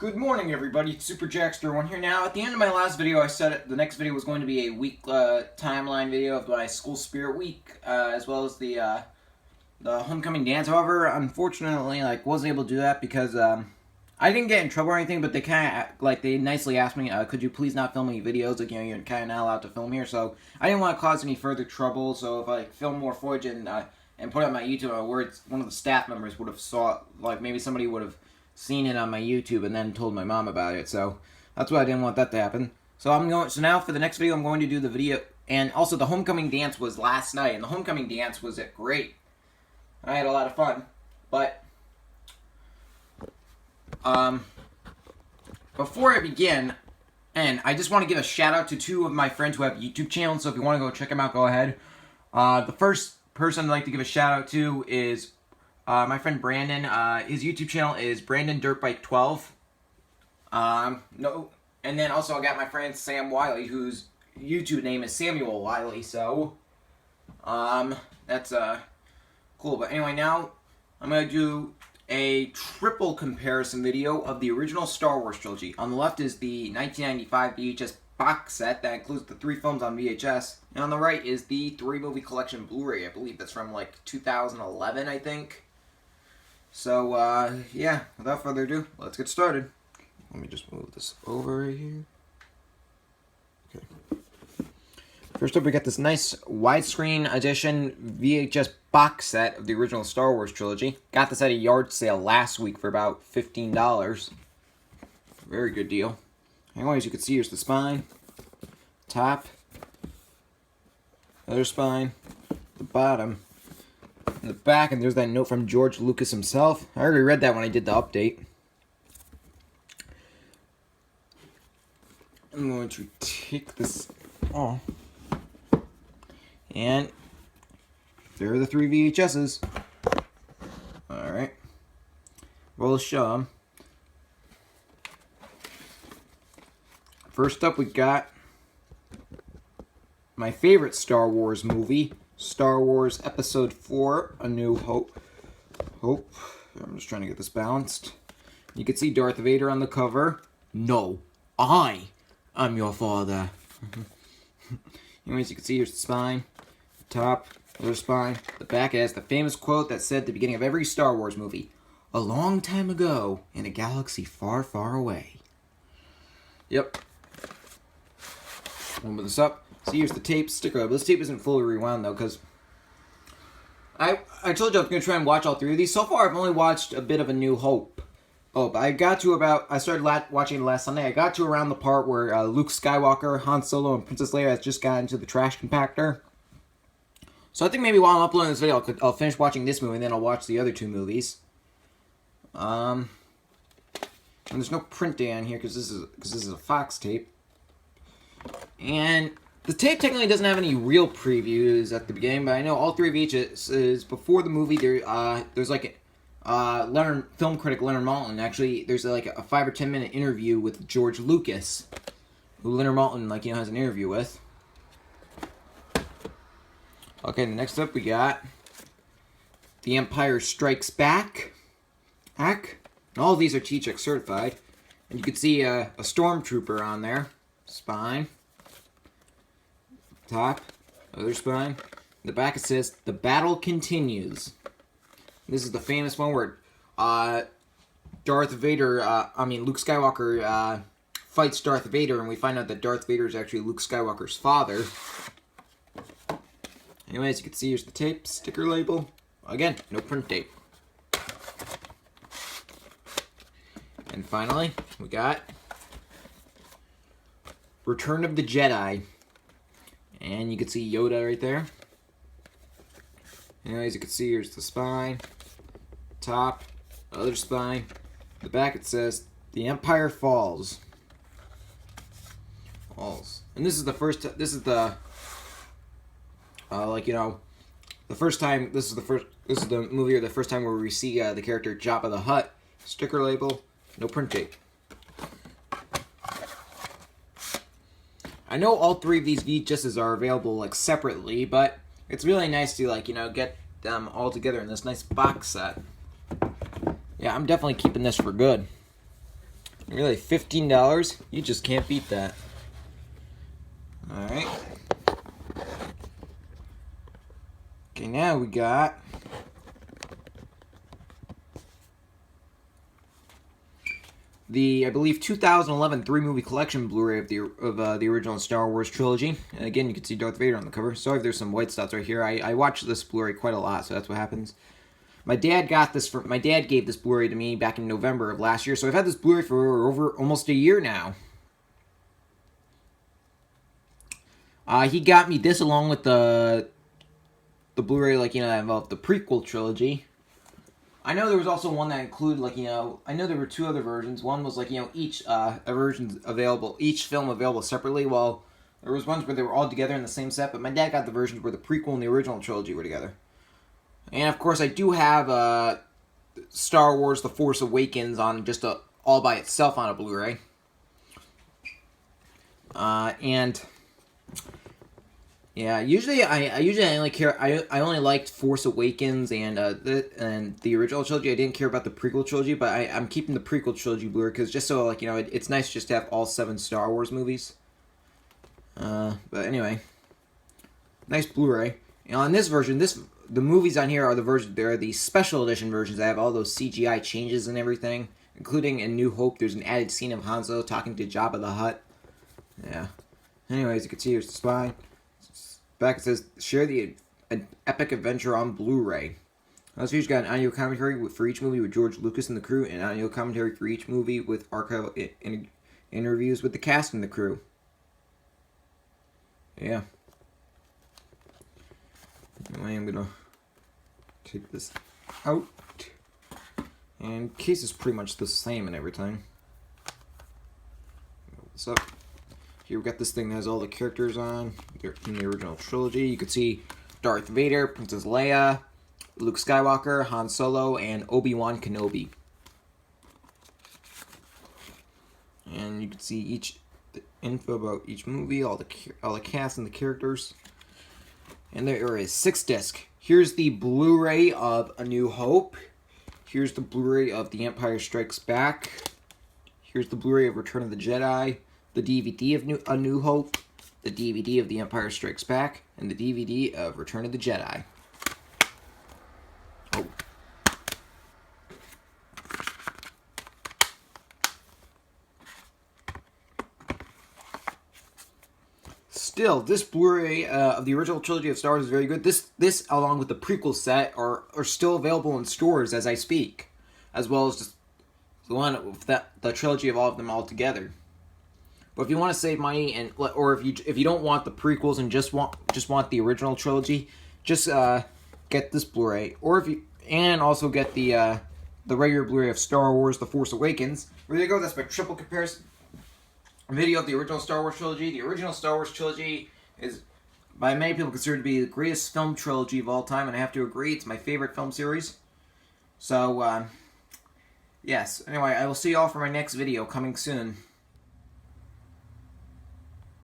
Good morning, everybody. It's Super Jackster1 here. Now, at the end of my last video, I said the next video was going to be a week timeline video of my school spirit week, as well as the homecoming dance. However, unfortunately, wasn't able to do that because I didn't get in trouble or anything. But they nicely asked me, could you please not film any videos? You're kind of not allowed to film here. So I didn't want to cause any further trouble. So if I film more footage and put it on my YouTube, one of the staff members would have saw, maybe somebody would have seen it on my YouTube and then told my mom about it. So that's why I didn't want that to happen. So now for the next video, I'm going to do the video. And also, the homecoming dance was last night, and the homecoming dance was great. I had a lot of fun. But before I begin, and I just want to give a shout out to two of my friends who have YouTube channels. So if you want to go check them out, go ahead. The first person I'd like to give a shout out to is my friend Brandon. His YouTube channel is Brandon Dirtbike 12. And then also I got my friend Sam Wiley, whose YouTube name is Samuel Wiley. So that's cool. But anyway, now I'm gonna do a triple comparison video of the original Star Wars trilogy. On the left is the 1995 VHS box set that includes the 3 films on VHS, and on the right is the 3-movie collection Blu-ray. I believe that's from 2011, I think. So, yeah, without further ado, let's get started. Let me just move this over here. Okay. First up, we got this nice widescreen edition VHS box set of the original Star Wars trilogy. Got this at a yard sale last week for about $15. Very good deal. Anyways, you can see here's the spine, top, other spine, the bottom, in the back, and there's that note from George Lucas himself. I already read that when I did the update. I'm going to take this off. And there are the 3 VHSs. Alright. We'll show them. First up, we got my favorite Star Wars movie, Star Wars Episode 4, A New Hope. I'm just trying to get this balanced. You can see Darth Vader on the cover. No, I am your father. Anyways, you can see here's the spine, the top, other spine. The back has the famous quote that said at the beginning of every Star Wars movie, "A long time ago, in a galaxy far, far away." Yep. Open this up. See, here's the tape sticker. This tape isn't fully rewound, though, because I told you I was going to try and watch all 3 of these. So far, I've only watched a bit of A New Hope. Oh, but I started watching it last Sunday. I got to around the part where Luke Skywalker, Han Solo, and Princess Leia has just gotten into the trash compactor. So I think maybe while I'm uploading this video, I'll finish watching this movie, and then I'll watch the other 2 movies. And there's no print day on here, because this is a Fox tape. And the tape technically doesn't have any real previews at the beginning, but I know all 3 VHSs before the movie. There's film critic Leonard Maltin. Actually, there's a 5 or 10 minute interview with George Lucas, who Leonard Maltin has an interview with. Okay, next up we got The Empire Strikes Back. And all of these are T-Check certified, and you can see a stormtrooper on there. Spine, top, other spine. In the back it says, "The battle continues." This is the famous one where Luke Skywalker fights Darth Vader, and we find out that Darth Vader is actually Luke Skywalker's father. Anyways, you can see here's the tape, sticker label. Again, no print tape. And finally, we got Return of the Jedi. And you can see Yoda right there. Anyways, you can see here's the spine, top, other spine. The back it says, "The Empire Falls." And this is the first, this is the movie, or the first time where we see the character Jabba the Hutt. Sticker label, no print tape. I know all 3 of these VHSs are available separately, but it's really nice to get them all together in this nice box set. Yeah, I'm definitely keeping this for good. Really, $15? You just can't beat that. Alright. Okay, now we got the, I believe, 2011 3-movie collection Blu-ray of the original Star Wars trilogy. And again, you can see Darth Vader on the cover. Sorry if there's some white spots right here. I watched this Blu-ray quite a lot, so that's what happens. My dad gave this Blu-ray to me back in November of last year, so I've had this Blu-ray for over almost a year now. He got me this along with the Blu-ray, like, you know, that involved the prequel trilogy. I know there was also one that included, like, you know, I know there were 2 other versions. One was, like, you know, each version available, each film available separately, while there was ones where they were all together in the same set, but my dad got the versions where the prequel and the original trilogy were together. And, of course, I do have Star Wars The Force Awakens on just all by itself on a Blu-ray. And yeah, usually I only care. I only liked Force Awakens and the original trilogy. I didn't care about the prequel trilogy, but I'm keeping the prequel trilogy Blu-ray because just so, like, you know, it's nice just to have all 7 Star Wars movies. But anyway, nice Blu-ray. And on this version, the movies on here are they're the special edition versions that have all those CGI changes and everything, including in New Hope. There's an added scene of Han Solo talking to Jabba the Hutt. Yeah. Anyways, you can see here's the spine. Back it says, share an epic adventure on Blu-ray. Also, he's got an audio commentary for each movie with George Lucas and the crew, and an audio commentary for each movie with archival interviews with the cast and the crew. Yeah. Anyway, I'm gonna take this out. And case is pretty much the same in everything. What's up? Here we got this thing that has all the characters on. They're in the original trilogy. You can see Darth Vader, Princess Leia, Luke Skywalker, Han Solo, and Obi-Wan Kenobi. And you can see the info about each movie, all the cast and the characters. And there is 6 discs. Here's the Blu-ray of A New Hope. Here's the Blu-ray of The Empire Strikes Back. Here's the Blu-ray of Return of the Jedi. The DVD of A New Hope, the DVD of The Empire Strikes Back, and the DVD of Return of the Jedi. Oh. Still, this Blu-ray of the original trilogy of Star Wars is very good. This along with the prequel set, are still available in stores as I speak, as well as just the one with the trilogy of all of them all together. But if you want to save money or if you don't want the prequels and just want the original trilogy, just get this Blu-ray, and also get the regular Blu-ray of Star Wars: The Force Awakens. There you go. That's my triple comparison video of the original Star Wars trilogy. The original Star Wars trilogy is by many people considered to be the greatest film trilogy of all time, and I have to agree. It's my favorite film series. So yes. Anyway, I will see you all for my next video coming soon.